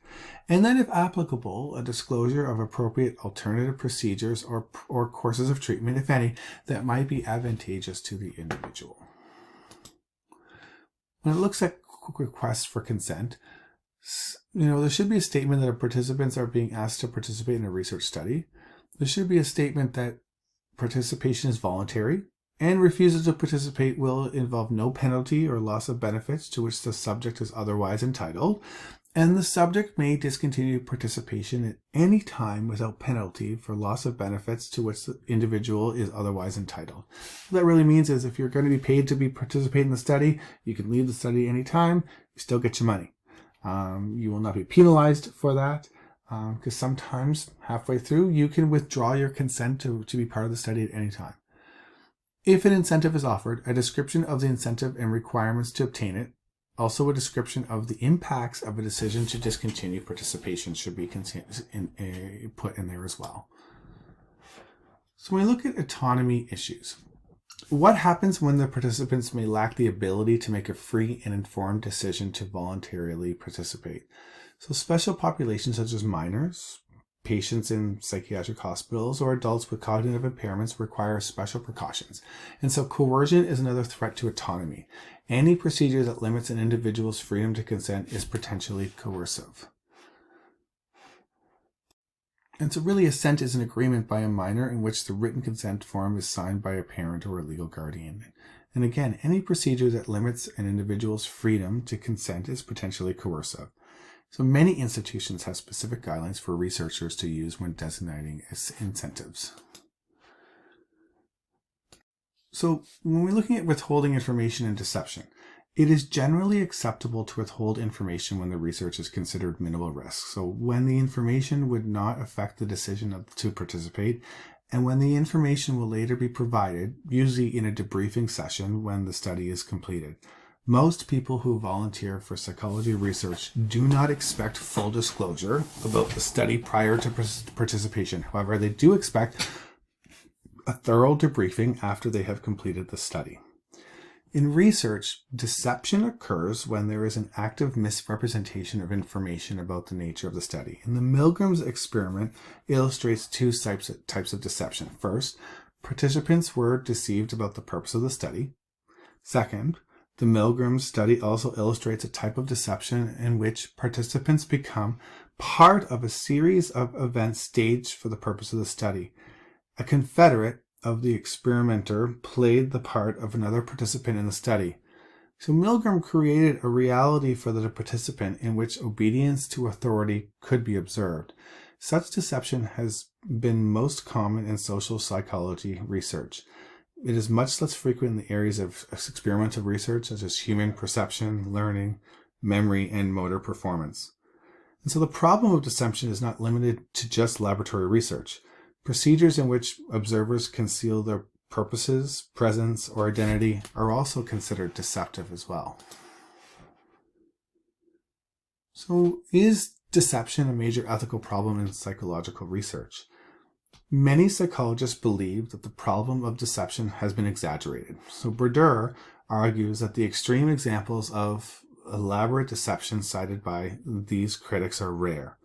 And then, if applicable, a disclosure of appropriate alternative procedures or courses of treatment, if any, that might be advantageous to the individual. When it looks at requests for consent, there should be a statement that participants are being asked to participate in a research study. There should be a statement that participation is voluntary, and refusal to participate will involve no penalty or loss of benefits to which the subject is otherwise entitled, and the subject may discontinue participation at any time without penalty for loss of benefits to which the individual is otherwise entitled. What that really means is if you're going to be paid to participate in the study, you can leave the study any time, you still get your money. You will not be penalized for that, because sometimes halfway through you can withdraw your consent to be part of the study at any time. If an incentive is offered, a description of the incentive and requirements to obtain it, also a description of the impacts of a decision to discontinue participation should be put in there as well. So when we look at autonomy issues, what happens when the participants may lack the ability to make a free and informed decision to voluntarily participate? So special populations such as minors, patients in psychiatric hospitals, or adults with cognitive impairments require special precautions. And so coercion is another threat to autonomy. Any procedure that limits an individual's freedom to consent is potentially coercive. And so really assent is an agreement by a minor in which the written consent form is signed by a parent or a legal guardian. And again, any procedure that limits an individual's freedom to consent is potentially coercive. So many institutions have specific guidelines for researchers to use when designating incentives. So when we're looking at withholding information and deception, it is generally acceptable to withhold information when the research is considered minimal risk. So when the information would not affect the decision to participate, and when the information will later be provided, usually in a debriefing session when the study is completed. Most people who volunteer for psychology research do not expect full disclosure about the study prior to participation. However, they do expect a thorough debriefing after they have completed the study. In research, deception occurs when there is an active misrepresentation of information about the nature of the study. And the Milgram's experiment illustrates two types of deception. First, participants were deceived about the purpose of the study. Second, the Milgram study also illustrates a type of deception in which participants become part of a series of events staged for the purpose of the study. A confederate of the experimenter played the part of another participant in the study. So Milgram created a reality for the participant in which obedience to authority could be observed. Such deception has been most common in social psychology research. It is much less frequent in the areas of experimental research, such as human perception, learning, memory, and motor performance. And so the problem of deception is not limited to just laboratory research. Procedures in which observers conceal their purposes, presence, or identity are also considered deceptive as well. So is deception a major ethical problem in psychological research? Many psychologists believe that the problem of deception has been exaggerated. So Brodeur argues that the extreme examples of elaborate deception cited by these critics are rare.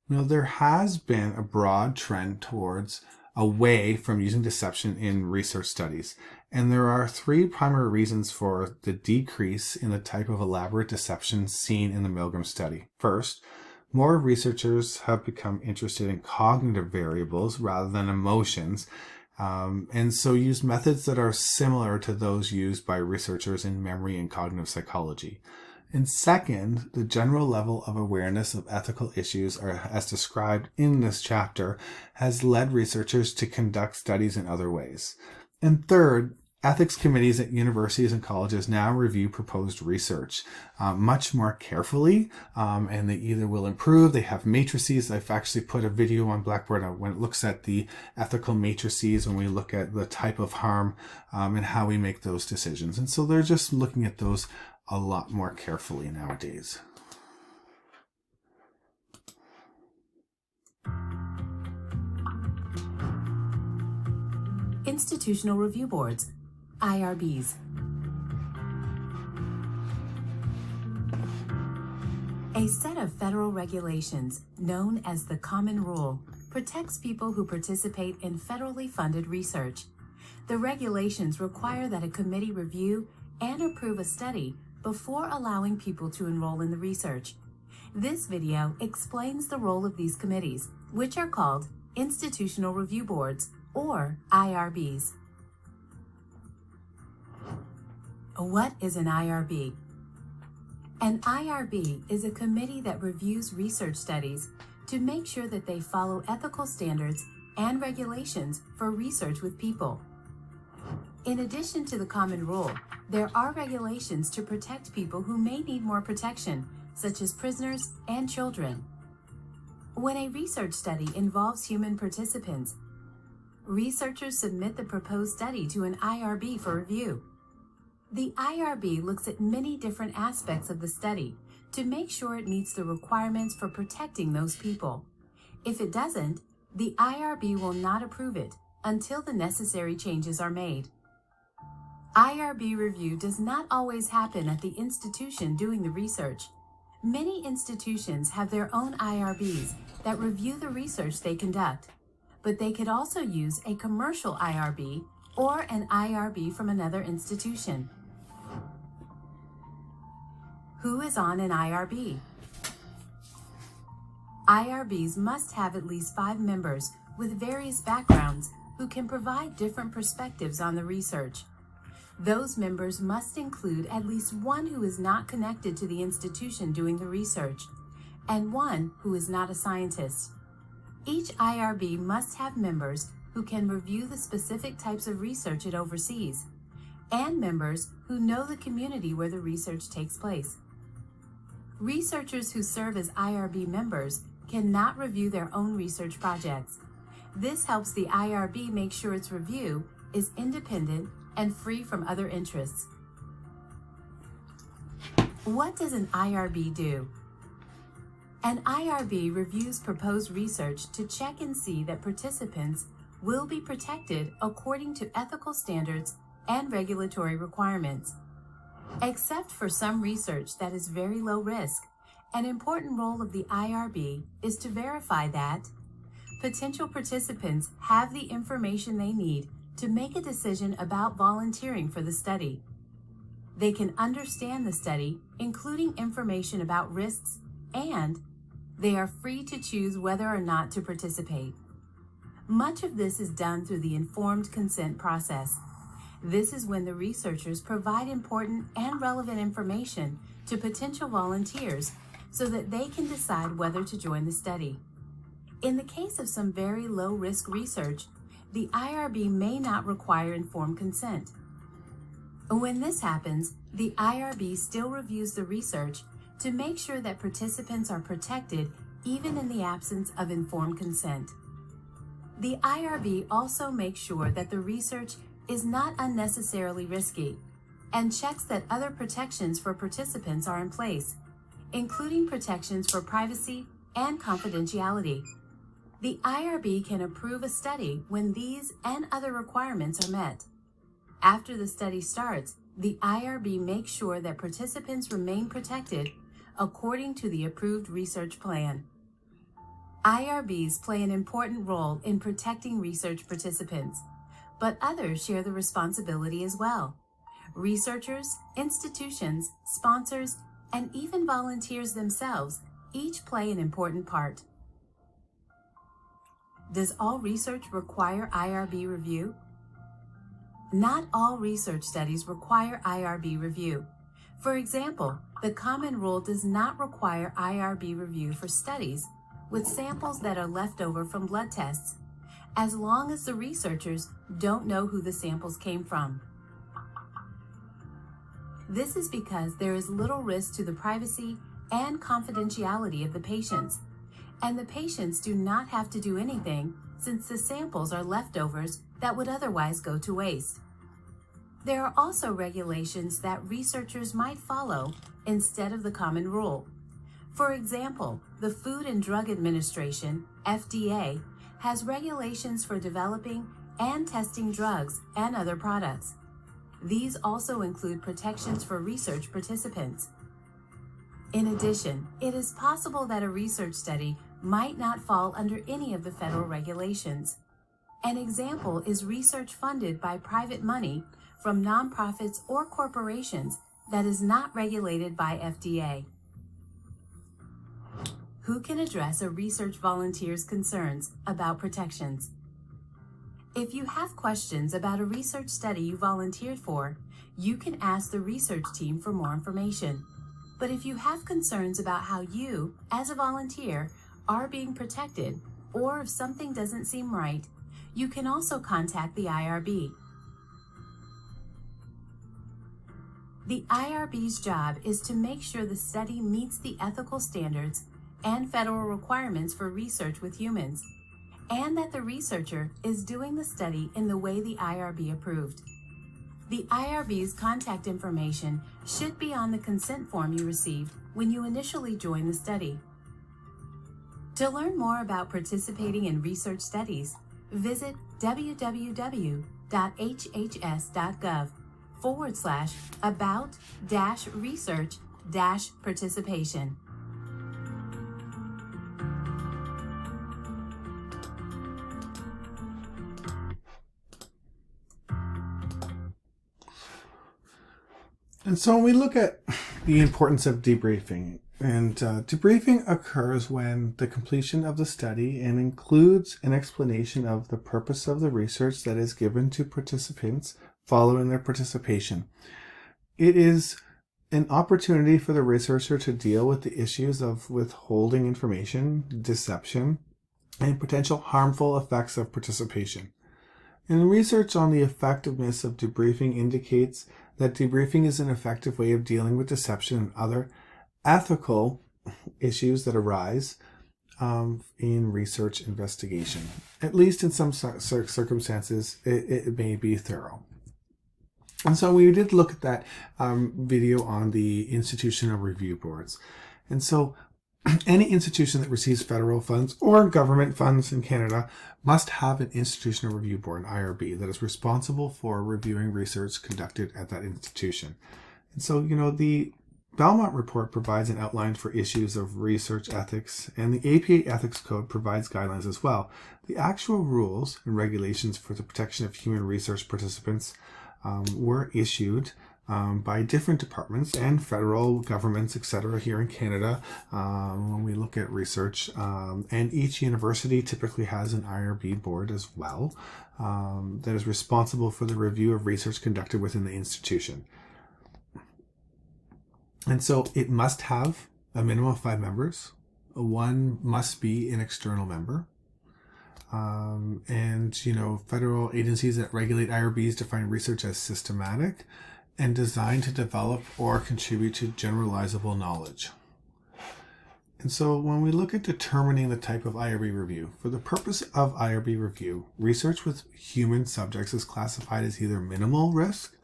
There has been a broad trend towards away from using deception in research studies. And there are three primary reasons for the decrease in the type of elaborate deception seen in the Milgram study. First, more researchers have become interested in cognitive variables rather than emotions, and so use methods that are similar to those used by researchers in memory and cognitive psychology. And second, the general level of awareness of ethical issues, as described in this chapter, has led researchers to conduct studies in other ways. And third, ethics committees at universities and colleges now review proposed research much more carefully, and they either will improve, they have matrices. I've actually put a video on Blackboard when it looks at the ethical matrices, when we look at the type of harm and how we make those decisions. And so they're just looking at those a lot more carefully nowadays. Institutional Review Boards, IRBs. A set of federal regulations known as the Common Rule protects people who participate in federally funded research. The regulations require that a committee review and approve a study before allowing people to enroll in the research. This video explains the role of these committees, which are called Institutional Review Boards, or IRBs. What is an IRB? An IRB is a committee that reviews research studies to make sure that they follow ethical standards and regulations for research with people. In addition to the Common Rule, there are regulations to protect people who may need more protection, such as prisoners and children. When a research study involves human participants, researchers submit the proposed study to an IRB for review. The IRB looks at many different aspects of the study to make sure it meets the requirements for protecting those people. If it doesn't, the IRB will not approve it until the necessary changes are made. IRB review does not always happen at the institution doing the research. Many institutions have their own IRBs that review the research they conduct, but they could also use a commercial IRB or an IRB from another institution. Who is on an IRB? IRBs must have at least 5 members with various backgrounds who can provide different perspectives on the research. Those members must include at least one who is not connected to the institution doing the research, and one who is not a scientist. Each IRB must have members who can review the specific types of research it oversees, and members who know the community where the research takes place. Researchers who serve as IRB members cannot review their own research projects. This helps the IRB make sure its review is independent and free from other interests. What does an IRB do? An IRB reviews proposed research to check and see that participants will be protected according to ethical standards and regulatory requirements. Except for some research that is very low risk, an important role of the IRB is to verify that potential participants have the information they need to make a decision about volunteering for the study. They can understand the study, including information about risks, and they are free to choose whether or not to participate. Much of this is done through the informed consent process. This is when the researchers provide important and relevant information to potential volunteers so that they can decide whether to join the study. In the case of some very low-risk research, the IRB may not require informed consent. When this happens, the IRB still reviews the research to make sure that participants are protected even in the absence of informed consent. The IRB also makes sure that the research is not unnecessarily risky and checks that other protections for participants are in place, including protections for privacy and confidentiality. The IRB can approve a study when these and other requirements are met. After the study starts, the IRB makes sure that participants remain protected according to the approved research plan. IRBs play an important role in protecting research participants, but others share the responsibility as well. Researchers, institutions, sponsors, and even volunteers themselves each play an important part. Does all research require IRB review? Not all research studies require IRB review. For example, the Common Rule does not require IRB review for studies with samples that are left over from blood tests, as long as the researchers don't know who the samples came from. This is because there is little risk to the privacy and confidentiality of the patients, and the patients do not have to do anything since the samples are leftovers that would otherwise go to waste. There are also regulations that researchers might follow instead of the Common Rule. For example, the Food and Drug Administration, FDA, has regulations for developing and testing drugs and other products. These also include protections for research participants. In addition, it is possible that a research study might not fall under any of the federal regulations. An example is research funded by private money from nonprofits or corporations that is not regulated by FDA. Who can address a research volunteer's concerns about protections? If you have questions about a research study you volunteered for, you can ask the research team for more information. But if you have concerns about how you, as a volunteer, are being protected, or if something doesn't seem right, you can also contact the IRB. The IRB's job is to make sure the study meets the ethical standards and federal requirements for research with humans, and that the researcher is doing the study in the way the IRB approved. The IRB's contact information should be on the consent form you received when you initially joined the study. To learn more about participating in research studies, visit www.hhs.gov/about-research-participation. And so when we look at the importance of debriefing, and debriefing occurs when the completion of the study and includes an explanation of the purpose of the research that is given to participants following their participation. It is an opportunity for the researcher to deal with the issues of withholding information, deception, and potential harmful effects of participation. And research on the effectiveness of debriefing indicates that debriefing is an effective way of dealing with deception and other ethical issues that arise in research investigation. At least in some circumstances, it may be thorough. And so we did look at that video on the institutional review boards. And so any institution that receives federal funds or government funds in Canada must have an institutional review board, an IRB, that is responsible for reviewing research conducted at that institution. And so, the Belmont Report provides an outline for issues of research ethics, and the APA Ethics Code provides guidelines as well. The actual rules and regulations for the protection of human research participants were issued by different departments and federal governments, etc. here in Canada when we look at research. And each university typically has an IRB board as well that is responsible for the review of research conducted within the institution. And so it must have a minimum of 5 members. One must be an external member. And, you know, federal agencies that regulate IRBs define research as systematic and designed to develop or contribute to generalizable knowledge. And so when we look at determining the type of IRB review, for the purpose of IRB review, research with human subjects is classified as either minimal risk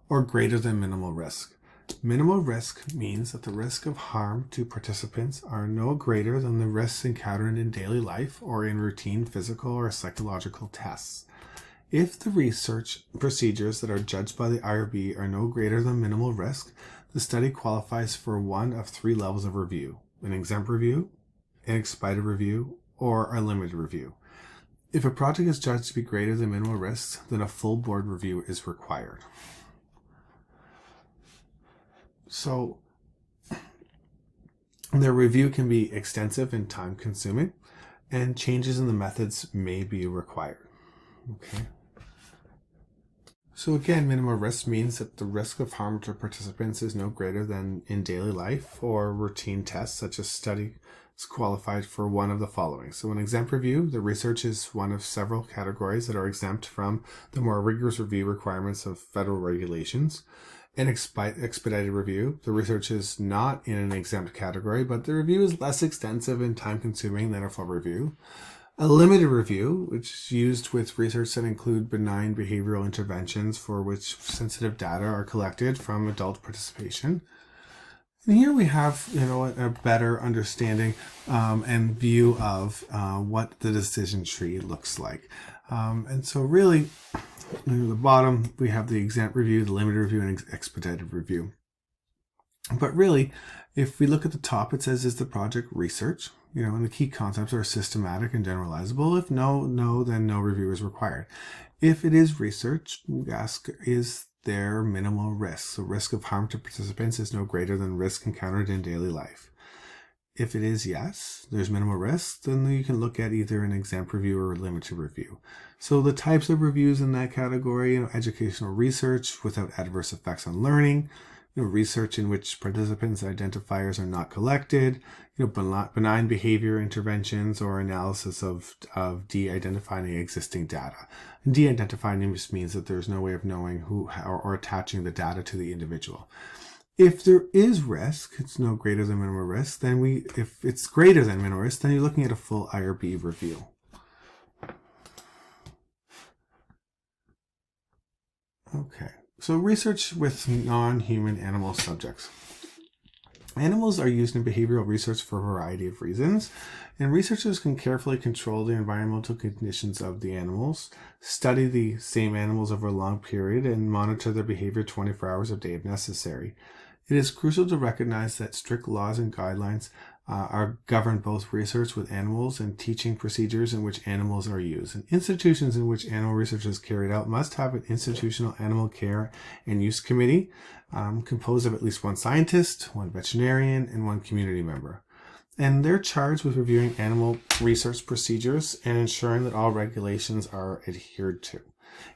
or greater than minimal risk. Minimal risk means that the risk of harm to participants are no greater than the risks encountered in daily life or in routine physical or psychological tests. If the research procedures that are judged by the IRB are no greater than minimal risk, the study qualifies for one of 3 levels of review: an exempt review, an expedited review, or a limited review. If a project is judged to be greater than minimal risks, then a full board review is required. So the review can be extensive and time consuming, and changes in the methods may be required. Okay. So again, minimal risk means that the risk of harm to participants is no greater than in daily life or routine tests, such as study is qualified for one of the following. So an exempt review, the research is one of several categories that are exempt from the more rigorous review requirements of federal regulations. An expedited review, the research is not in an exempt category, but the review is less extensive and time-consuming than a full review. A limited review, which is used with research that include benign behavioral interventions for which sensitive data are collected from adult participation. And here we have, you know, a better understanding and view of what the decision tree looks like. And so really, at the bottom, we have the exempt review, the limited review, and expedited review. But really, if we look at the top, it says, is the project research? You know, and the key concepts are systematic and generalizable. If no, then no review is required. If it is research, we ask, is there minimal risk? So risk of harm to participants is no greater than risk encountered in daily life. If it is yes, there's minimal risk, then you can look at either an exempt review or a limited review. So the types of reviews in that category, you know, educational research without adverse effects on learning, you know, research in which participants' identifiers are not collected, you know, benign behavior interventions or analysis of de-identifying existing data. And de-identifying just means that there's no way of knowing who or attaching the data to the individual. If there is risk, it's no greater than minimal risk, then if it's greater than minimal risk, then you're looking at a full IRB review. Okay, so research with non-human animal subjects. Animals are used in behavioral research for a variety of reasons, and researchers can carefully control the environmental conditions of the animals, study the same animals over a long period, and monitor their behavior 24 hours a day if necessary. It is crucial to recognize that strict laws and guidelines govern both research with animals and teaching procedures in which animals are used. And institutions in which animal research is carried out must have an institutional animal care and use committee composed of at least one scientist, one veterinarian, and one community member. And they're charged with reviewing animal research procedures and ensuring that all regulations are adhered to.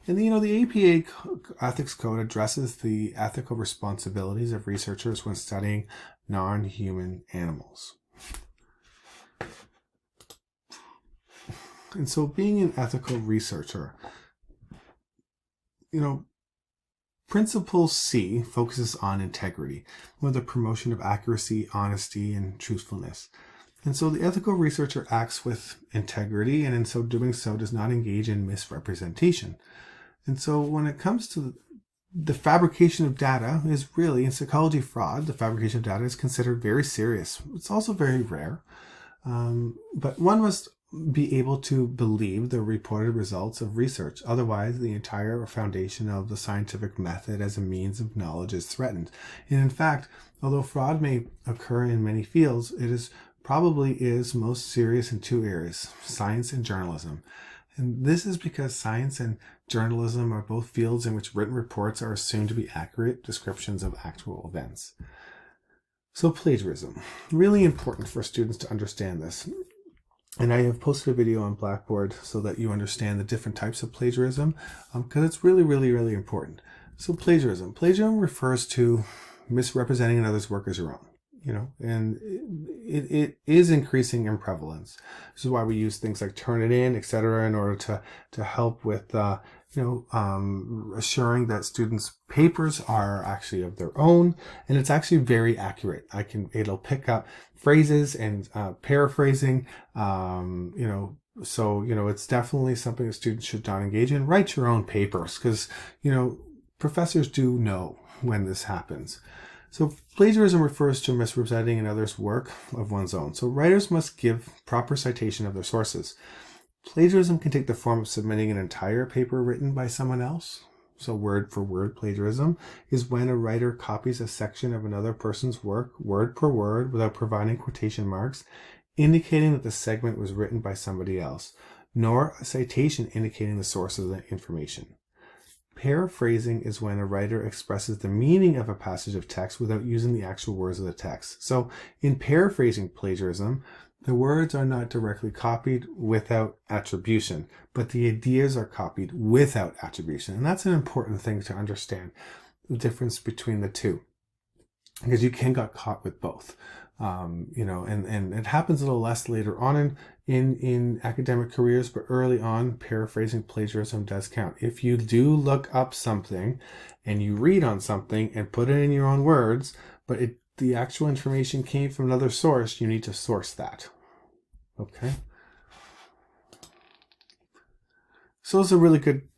And you know, the APA Ethics Code addresses the ethical responsibilities of researchers when studying non-human animals. And so being an ethical researcher, you know, Principle C focuses on integrity, with the promotion of accuracy, honesty, and truthfulness. And so the ethical researcher acts with integrity, and in so doing so does not engage in misrepresentation. And so when it comes to the fabrication of data is really, in psychology fraud, the fabrication of data is considered very serious. It's also very rare. But one must be able to believe the reported results of research. Otherwise, the entire foundation of the scientific method as a means of knowledge is threatened. And in fact, although fraud may occur in many fields, it probably is most serious in 2 areas, science and journalism. And this is because science and journalism are both fields in which written reports are assumed to be accurate descriptions of actual events. So plagiarism, really important for students to understand this. And I have posted a video on Blackboard so that you understand the different types of plagiarism, because it's really, really, really important. So plagiarism. Plagiarism refers to misrepresenting another's work as your own, and it is increasing in prevalence. This is why we use things like Turnitin, etc., in order to help with, assuring that students' papers are actually of their own, and it's actually very accurate. It'll pick up phrases and paraphrasing, so, it's definitely something that students should not engage in. Write your own papers, because, professors do know when this happens. So plagiarism refers to misrepresenting another's work of one's own. So writers must give proper citation of their sources. Plagiarism can take the form of submitting an entire paper written by someone else. So word for word plagiarism is when a writer copies a section of another person's work, word per word, without providing quotation marks, indicating that the segment was written by somebody else, nor a citation indicating the source of the information. Paraphrasing is when a writer expresses the meaning of a passage of text without using the actual words of the text. So in paraphrasing plagiarism, the words are not directly copied without attribution, but the ideas are copied without attribution. And that's an important thing to understand, the difference between the two, because you can get caught with both. And it happens a little less later on in academic careers, but early on, paraphrasing plagiarism does count. If you do look up something and you read on something and put it in your own words, but the actual information came from another source, you need to source that. Okay? So it's a really good,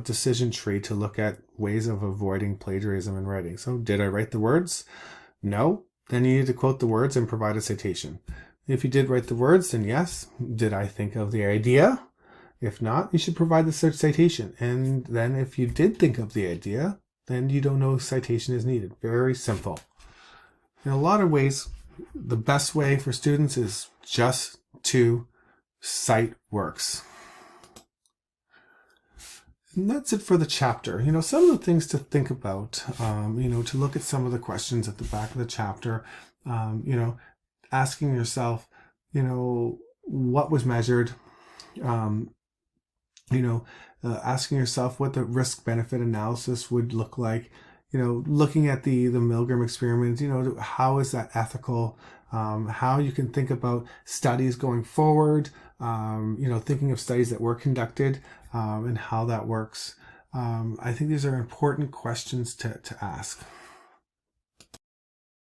decision tree to look at ways of avoiding plagiarism in writing. So did I write the words? No. Then you need to quote the words and provide a citation. If you did write the words, then yes. Did I think of the idea? If not, you should provide the citation. And then if you did think of the idea, then you don't know citation is needed. Very simple. In a lot of ways, the best way for students is just to cite works. And that's it for the chapter. Some of the things to think about, to look at some of the questions at the back of the chapter, asking yourself, what was measured, asking yourself what the risk-benefit analysis would look like, looking at the Milgram experiment, how is that ethical, how you can think about studies going forward, thinking of studies that were conducted, and how that works. I think these are important questions to ask.